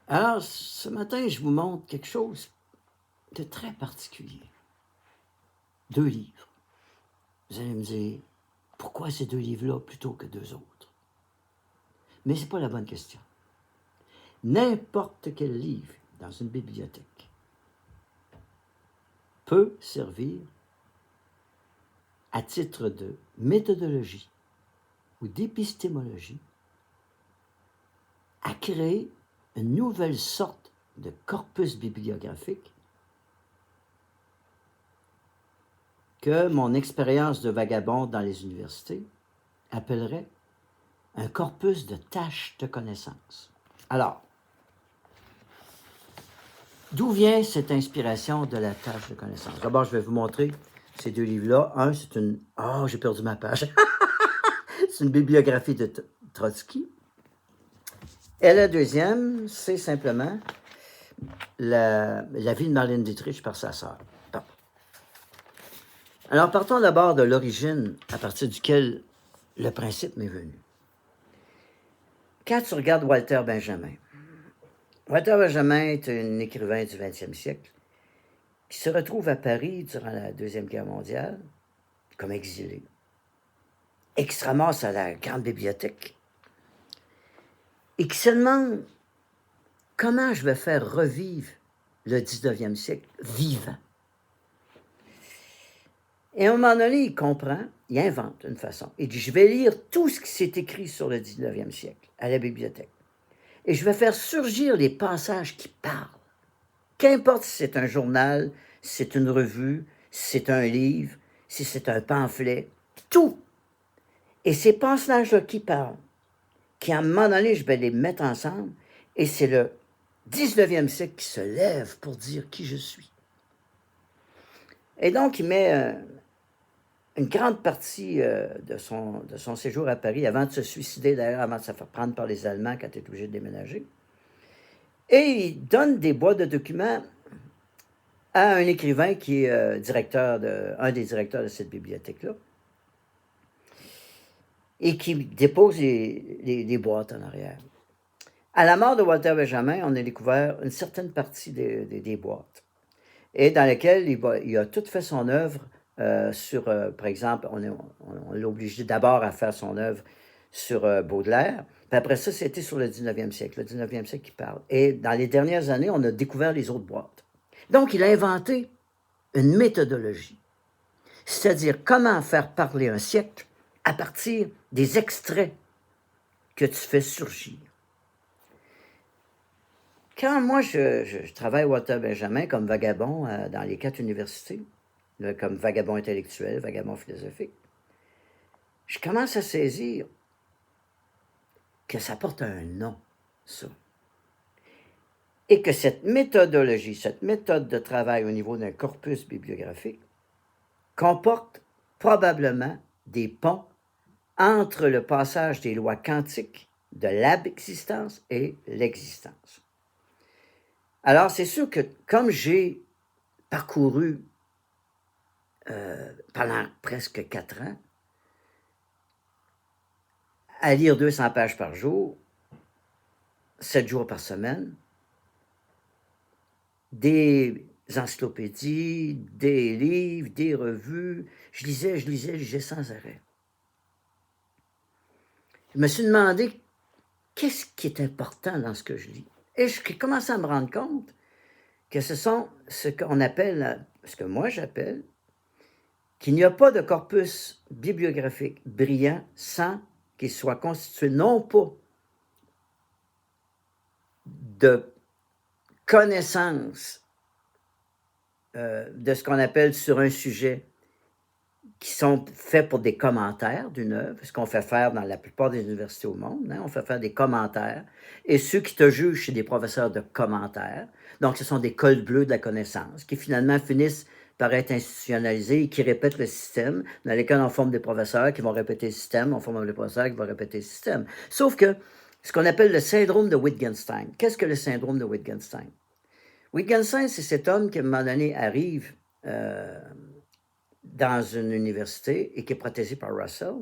Alors, ce matin, je vous montre quelque chose de très particulier. 2 livres. Vous allez me dire, pourquoi ces 2 livres-là plutôt que 2 autres? Mais ce n'est pas la bonne question. N'importe quel livre dans une bibliothèque peut servir à titre de méthodologie ou d'épistémologie à créer une nouvelle sorte de corpus bibliographique que mon expérience de vagabond dans les universités appellerait un corpus de tâches de connaissances. Alors, d'où vient cette inspiration de la tâche de connaissance? D'abord, je vais vous montrer ces 2 livres-là. Un, c'est une... Oh, j'ai perdu ma page. C'est une bibliographie de Trotsky. Et la deuxième, c'est simplement la vie de Marlène Dietrich par sa sœur. Bon. Alors, partons d'abord de l'origine à partir duquel le principe m'est venu. Quand tu regardes Walter Benjamin est un écrivain du 20e siècle qui se retrouve à Paris durant la Deuxième Guerre mondiale comme exilé, et qui se ramasse à la grande bibliothèque et qui se demande comment je vais faire revivre le 19e siècle vivant. Et à un moment donné, il comprend, il invente une façon. Il dit, je vais lire tout ce qui s'est écrit sur le 19e siècle à la bibliothèque. Et je vais faire surgir les passages qui parlent. Qu'importe si c'est un journal, si c'est une revue, si c'est un livre, si c'est un pamphlet, tout. Et ces passages-là qui parlent, qui à un moment donné, je vais les mettre ensemble, et c'est le 19e siècle qui se lève pour dire qui je suis. Et donc, il met une grande partie de son séjour à Paris, avant de se suicider, d'ailleurs, avant de se faire prendre par les Allemands quand il est obligé de déménager. Et il donne des boîtes de documents à un écrivain qui est un des directeurs de cette bibliothèque-là, et qui dépose les boîtes en arrière. À la mort de Walter Benjamin, on a découvert une certaine partie des boîtes, et dans lesquelles il a tout fait son œuvre sur, par exemple, on l'a obligé d'abord à faire son œuvre sur Baudelaire, puis après ça, c'était sur le 19e siècle, le 19e siècle qui parle. Et dans les dernières années, on a découvert les autres boîtes. Donc, il a inventé une méthodologie, c'est-à-dire comment faire parler un siècle à partir des extraits que tu fais surgir. Quand moi, je travaille Walter Benjamin comme vagabond dans les 4 universités, comme vagabond intellectuel, vagabond philosophique, je commence à saisir que ça porte un nom, ça. Et que cette méthodologie, cette méthode de travail au niveau d'un corpus bibliographique comporte probablement des ponts entre le passage des lois quantiques de l'abexistence et l'existence. Alors, c'est sûr que comme j'ai parcouru pendant presque 4 ans, à lire 200 pages par jour, 7 jours par semaine, des encyclopédies, des livres, des revues, je lisais sans arrêt. Je me suis demandé qu'est-ce qui est important dans ce que je lis. Et je commençais à me rendre compte que ce sont ce qu'on appelle, ce que moi j'appelle, qu'il n'y a pas de corpus bibliographique brillant sans qu'il soit constitué non pas de connaissances de ce qu'on appelle sur un sujet qui sont faits pour des commentaires d'une œuvre, ce qu'on fait faire dans la plupart des universités au monde, hein, on fait faire des commentaires, et ceux qui te jugent, c'est des professeurs de commentaires, donc ce sont des cols bleus de la connaissance, qui finalement finissent par être institutionnalisés et qui répètent le système, dans lesquels on forme des professeurs qui vont répéter le système, on forme des professeurs qui vont répéter le système. Sauf que ce qu'on appelle le syndrome de Wittgenstein. Qu'est-ce que le syndrome de Wittgenstein? Wittgenstein, c'est cet homme qui, à un moment donné, arrive dans une université et qui est protégé par Russell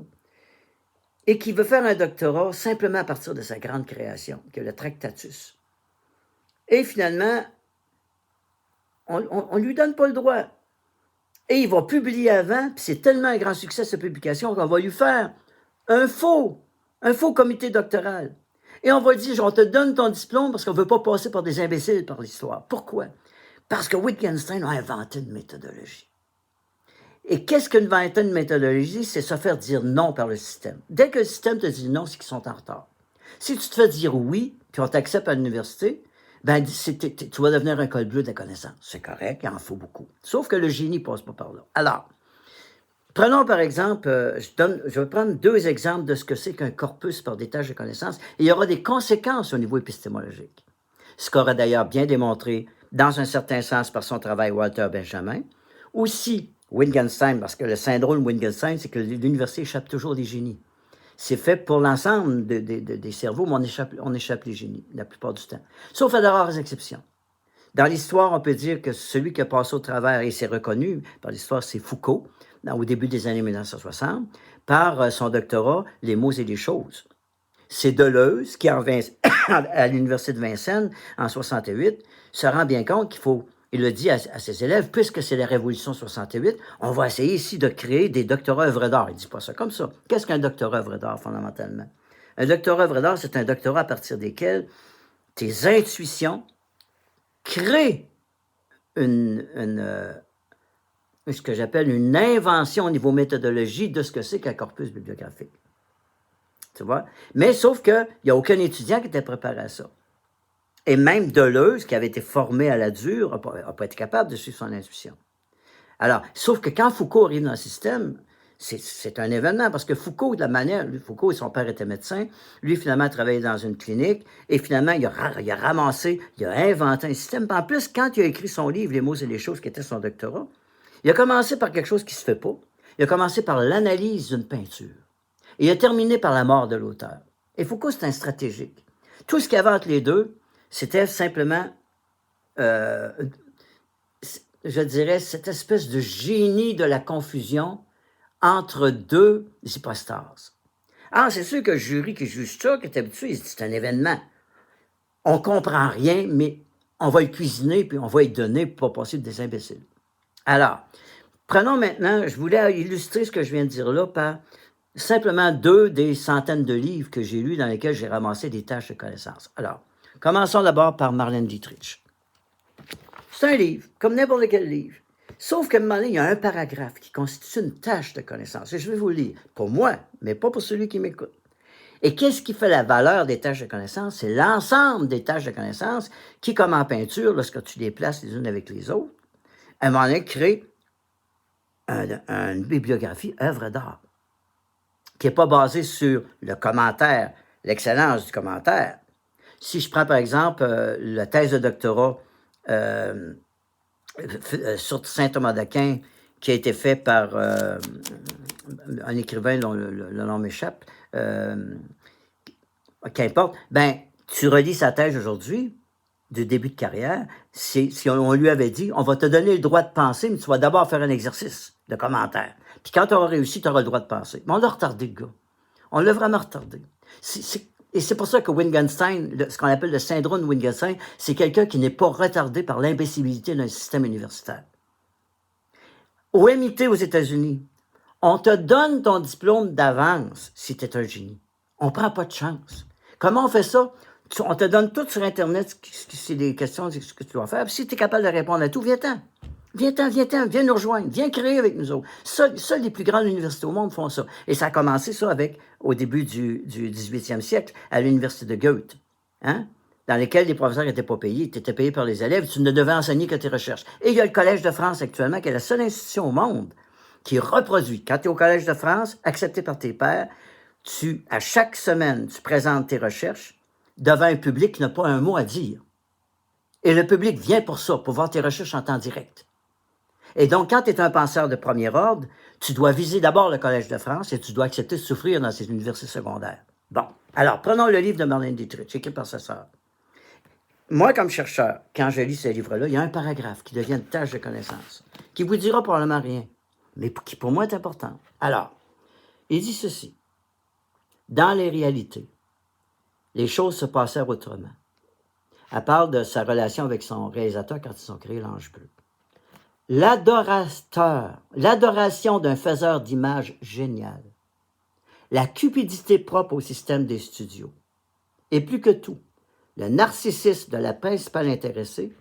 et qui veut faire un doctorat simplement à partir de sa grande création, qui est le Tractatus. Et finalement, on lui donne pas le droit. Et il va publier avant, puis c'est tellement un grand succès, cette publication, qu'on va lui faire un faux comité doctoral. Et on va dire, on te donne ton diplôme parce qu'on ne veut pas passer par des imbéciles par l'histoire. Pourquoi? Parce que Wittgenstein a inventé une méthodologie. Et qu'est-ce qu'une méthodologie? C'est se faire dire non par le système. Dès que le système te dit non, c'est qu'ils sont en retard. Si tu te fais dire oui, puis on t'accepte à l'université, ben, tu vas devenir un col bleu de la connaissance. C'est correct, il en faut beaucoup. Sauf que le génie ne passe pas par là. Alors, prenons par exemple, je vais prendre 2 exemples de ce que c'est qu'un corpus par des tâches de connaissances. Et il y aura des conséquences au niveau épistémologique. Ce qu'aurait d'ailleurs bien démontré, dans un certain sens, par son travail Walter Benjamin. Aussi, Wittgenstein, parce que le syndrome Wittgenstein, c'est que l'université échappe toujours des génies. C'est fait pour l'ensemble des cerveaux, mais on échappe les génies, la plupart du temps. Sauf à de rares exceptions. Dans l'histoire, on peut dire que celui qui a passé au travers, et c'est reconnu par l'histoire, c'est Foucault, au début des années 1960, par son doctorat « Les mots et les choses ». C'est Deleuze qui, à l'Université de Vincennes, en 68, se rend bien compte qu'il faut, il le dit à ses élèves, puisque c'est la Révolution 68, on va essayer ici de créer des doctorats œuvres d'art. Il ne dit pas ça comme ça. Qu'est-ce qu'un doctorat œuvre d'art, fondamentalement? Un doctorat œuvre d'art, c'est un doctorat à partir desquels tes intuitions créent ce que j'appelle une invention au niveau méthodologie de ce que c'est qu'un corpus bibliographique. Tu vois? Mais sauf qu'il n'y a aucun étudiant qui était préparé à ça. Et même Deleuze, qui avait été formé à la dure, n'a pas été capable de suivre son intuition. Alors, sauf que quand Foucault arrive dans le système, c'est un événement, parce que Foucault, de la manière, Foucault et son père étaient médecins, lui, finalement, travaillait dans une clinique, et finalement, il a ramassé, il a inventé un système. En plus, quand il a écrit son livre, Les mots et les choses, qui était son doctorat, il a commencé par quelque chose qui ne se fait pas. Il a commencé par l'analyse d'une peinture. Et il a terminé par la mort de l'auteur. Et Foucault, c'est un stratégique. Tout ce qu'il y avait entre les deux, c'était simplement, je dirais, cette espèce de génie de la confusion entre 2 hypostases. Alors, c'est sûr que le jury qui juge ça, qui est habitué, il se dit, c'est un événement. On ne comprend rien, mais on va le cuisiner, puis on va le donner pour pas passer des imbéciles. Alors, prenons maintenant, je voulais illustrer ce que je viens de dire là par simplement 2 des centaines de livres que j'ai lus dans lesquels j'ai ramassé des tâches de connaissances. Alors, commençons d'abord par Marlène Dietrich. C'est un livre, comme n'importe quel livre. Sauf qu'à un moment donné, il y a un paragraphe qui constitue une tâche de connaissance. Et je vais vous le lire. Pour moi, mais pas pour celui qui m'écoute. Et qu'est-ce qui fait la valeur des tâches de connaissance? C'est l'ensemble des tâches de connaissance qui, comme en peinture, lorsque tu les places les unes avec les autres, à un moment donné, crée une bibliographie œuvre d'art qui n'est pas basée sur le commentaire, l'excellence du commentaire. Si je prends, par exemple, la thèse de doctorat sur saint Thomas d'Aquin, qui a été fait par un écrivain dont le nom m'échappe, qu'importe, ben, tu relis sa thèse aujourd'hui, du début de carrière, si on lui avait dit, on va te donner le droit de penser, mais tu vas d'abord faire un exercice de commentaire. Puis quand tu auras réussi, tu auras le droit de penser. Mais on l'a retardé, le gars. On l'a vraiment retardé. Et c'est pour ça que Wittgenstein, ce qu'on appelle le syndrome de Wittgenstein, c'est quelqu'un qui n'est pas retardé par l'imbécilité d'un système universitaire. Au MIT aux États-Unis, on te donne ton diplôme d'avance si tu es un génie. On ne prend pas de chance. Comment on fait ça? On te donne tout sur Internet, c'est des questions, ce que tu dois faire. Puis si tu es capable de répondre à tout, viens-t'en. Viens nous rejoindre, viens créer avec nous autres. Seules les plus grandes universités au monde font ça. Et ça a commencé ça au début du 18e siècle, à l'université de Goethe, hein? Dans lesquelles les professeurs n'étaient pas payés, tu étais payé par les élèves, tu ne devais enseigner que tes recherches. Et il y a le Collège de France actuellement, qui est la seule institution au monde qui reproduit, quand tu es au Collège de France, accepté par tes pairs, à chaque semaine, tu présentes tes recherches devant un public qui n'a pas un mot à dire. Et le public vient pour ça, pour voir tes recherches en temps direct. Et donc, quand tu es un penseur de premier ordre, tu dois viser d'abord le Collège de France et tu dois accepter de souffrir dans ces universités secondaires. Bon, alors, prenons le livre de Marlène Dietrich, écrit par sa sœur. Moi, comme chercheur, quand je lis ce livre-là, il y a un paragraphe qui devient une tâche de connaissance, qui vous dira probablement rien, mais qui pour moi est important. Alors, il dit ceci. Dans les réalités, les choses se passèrent autrement. Elle parle de sa relation avec son réalisateur quand ils ont créé l'Ange bleu. L'adoration d'un faiseur d'images génial, la cupidité propre au système des studios, et plus que tout, le narcissisme de la principale intéressée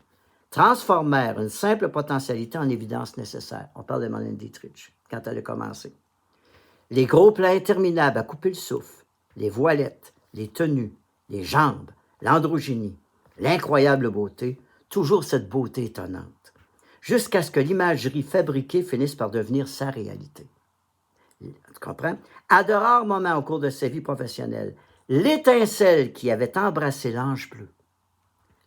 transformèrent une simple potentialité en évidence nécessaire. On parle de Marlène Dietrich, quand elle a commencé. Les gros plans interminables à couper le souffle, les voilettes, les tenues, les jambes, l'androgynie, l'incroyable beauté, toujours cette beauté étonnante, jusqu'à ce que l'imagerie fabriquée finisse par devenir sa réalité. Tu comprends? À de rares moments au cours de sa vie professionnelle, l'étincelle qui avait embrassé l'Ange bleu,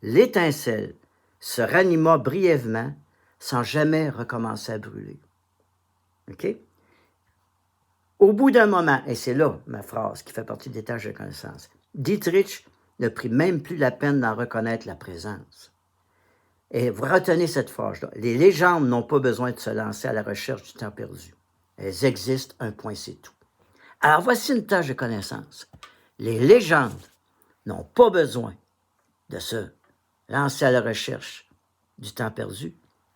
l'étincelle se ranima brièvement sans jamais recommencer à brûler. OK? Au bout d'un moment, et c'est là ma phrase qui fait partie des tâches de connaissance, Dietrich ne prit même plus la peine d'en reconnaître la présence. Et vous retenez cette phrase-là. Les légendes n'ont pas besoin de se lancer à la recherche du temps perdu. Elles existent, un point, c'est tout. Alors voici une tâche de connaissance. Les légendes n'ont pas besoin de se lancer à la recherche du temps perdu.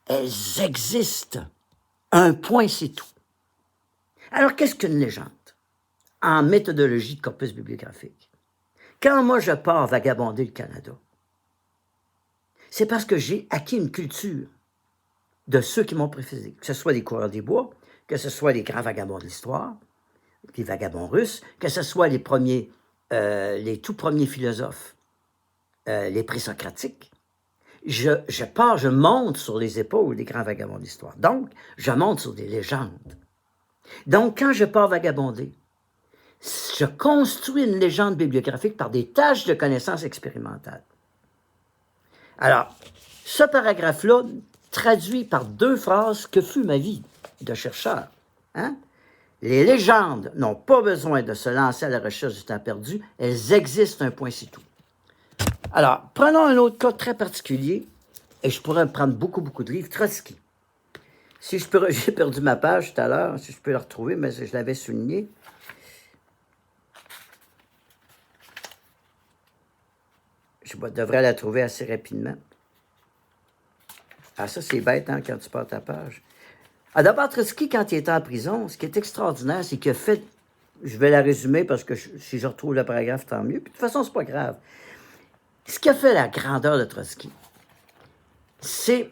Elles existent. Un point, c'est tout. Alors, qu'est-ce qu'une légende? En méthodologie de corpus bibliographique. Quand moi, je pars vagabonder le Canada, c'est parce que j'ai acquis une culture de ceux qui m'ont précédé, que ce soit les coureurs des bois, que ce soit les grands vagabonds de l'histoire, les vagabonds russes, que ce soit les tout premiers philosophes, les présocratiques. Je pars, je monte sur les épaules des grands vagabonds de l'histoire. Donc, je monte sur des légendes. Donc, quand je pars vagabonder, je construis une légende bibliographique par des tâches de connaissances expérimentales. Alors, ce paragraphe-là traduit par 2 phrases que fut ma vie de chercheur. Hein? Les légendes n'ont pas besoin de se lancer à la recherche du temps perdu. Elles existent, un point, c'est tout. Alors, prenons un autre cas très particulier, et je pourrais prendre beaucoup de livres. Trotsky. Si j'ai perdu ma page tout à l'heure, si je peux la retrouver, mais je l'avais souligné. Je devrais la trouver assez rapidement. Ah, ça, c'est bête, hein, quand tu perds ta page. Ah, d'abord, Trotsky, quand il était en prison, ce qui est extraordinaire, c'est qu'il a fait... Je vais la résumer parce que si je retrouve le paragraphe, tant mieux. Puis, de toute façon, c'est pas grave. Ce qui a fait la grandeur de Trotsky, c'est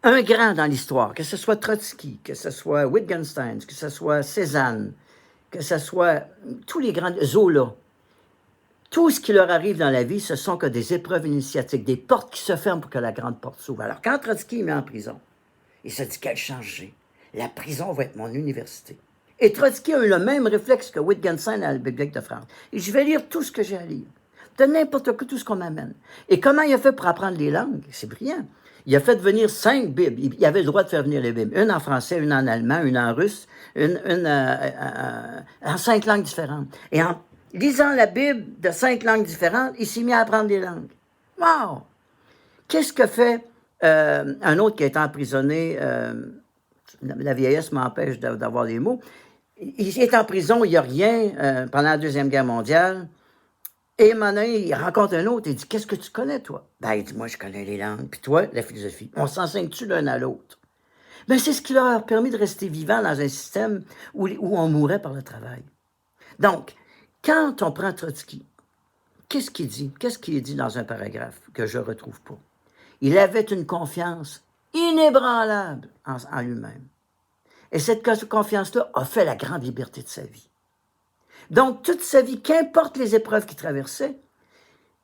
un grand dans l'histoire, que ce soit Trotsky, que ce soit Wittgenstein, que ce soit Cézanne, que ce soit tous les grands... Zola. Tout ce qui leur arrive dans la vie, ce sont que des épreuves initiatiques, des portes qui se ferment pour que la grande porte s'ouvre. Alors, quand Trotsky est mis en prison, il se dit quel changé. La prison va être mon université. Et Trotsky a eu le même réflexe que Wittgenstein à la Bibliothèque de France. Et je vais lire tout ce que j'ai à lire. De n'importe quoi, tout ce qu'on m'amène. Et comment il a fait pour apprendre les langues? C'est brillant. Il a fait venir 5 Bibles. Il avait le droit de faire venir les Bibles. Une en français, une en allemand, une en russe, une en 5 langues différentes. Et en lisant la Bible de 5 langues différentes, il s'est mis à apprendre les langues. Wow! Qu'est-ce que fait un autre qui a été emprisonné? La vieillesse m'empêche d'avoir les mots. Il est en prison, il n'y a rien pendant la Deuxième Guerre mondiale. Et maintenant, il rencontre un autre, il dit « Qu'est-ce que tu connais, toi? » Ben, il dit « Moi, je connais les langues. Puis toi, la philosophie. On s'enseigne-tu l'un à l'autre? » Ben, c'est ce qui leur a permis de rester vivants dans un système où on mourait par le travail. Donc, quand on prend Trotsky, qu'est-ce qu'il dit? Qu'est-ce qu'il dit dans un paragraphe que je ne retrouve pas? Il avait une confiance inébranlable en lui-même. Et cette confiance-là a fait la grande liberté de sa vie. Donc, toute sa vie, qu'importe les épreuves qu'il traversait,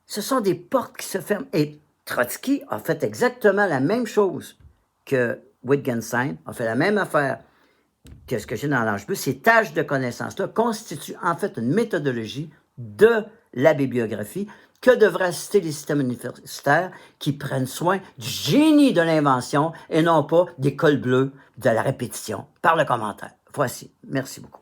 ce sont des portes qui se ferment. Et Trotsky a fait exactement la même chose que Wittgenstein, a fait la même affaire que ce que j'ai dans l'Ange bleu. Ces tâches de connaissance-là constituent en fait une méthodologie de la bibliographie que devraient assister les systèmes universitaires qui prennent soin du génie de l'invention et non pas des cols bleus de la répétition par le commentaire. Voici. Merci beaucoup.